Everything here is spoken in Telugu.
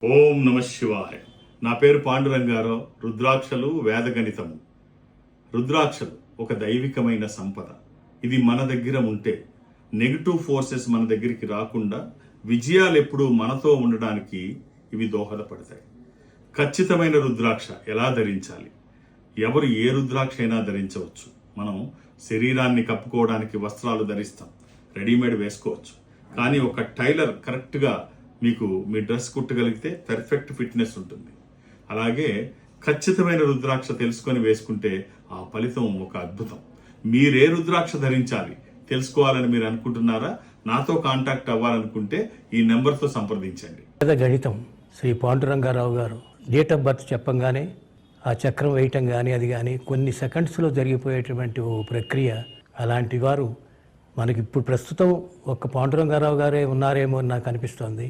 ఓం నమ శివాయ. నా పేరు పాండురంగారావు. రుద్రాక్షలు వేదగణితము. రుద్రాక్షలు ఒక దైవికమైన సంపద. ఇది మన దగ్గర ఉంటే నెగిటివ్ ఫోర్సెస్ మన దగ్గరికి రాకుండా విజయాలు ఎప్పుడూ మనతో ఉండడానికి ఇవి దోహదపడతాయి. ఖచ్చితమైన రుద్రాక్ష ఎలా ధరించాలి? ఎవరు ఏ రుద్రాక్ష అయినా ధరించవచ్చు. మనం శరీరాన్ని కప్పుకోవడానికి వస్త్రాలు ధరిస్తాం, రెడీమేడ్ వేసుకోవచ్చు. కానీ ఒక టైలర్ కరెక్ట్గా మీకు మీ డ్రెస్ కుట్టగలిగితే పర్ఫెక్ట్ ఫిట్నెస్ ఉంటుంది. అలాగే ఖచ్చితమైన రుద్రాక్ష తెలుసుకొని వేసుకుంటే ఆ ఫలితం ఒక అద్భుతం. మీరే రుద్రాక్ష ధరించాలి తెలుసుకోవాలని మీరు అనుకుంటున్నారా? నాతో కాంటాక్ట్ అవ్వాలనుకుంటే ఈ నెంబర్తో సంప్రదించండి. గణితం శ్రీ పాండురంగారావు గారు డేట్ ఆఫ్ బర్త్ చెప్పంగానే ఆ చక్రం వేయటం కానీ అది కానీ కొన్ని సెకండ్స్లో జరిగిపోయేటువంటి ఓ ప్రక్రియ. అలాంటి వారు మనకి ఇప్పుడు ప్రస్తుతం ఒక్క పాండురంగారావు గారే ఉన్నారేమో అని నాకు అనిపిస్తోంది.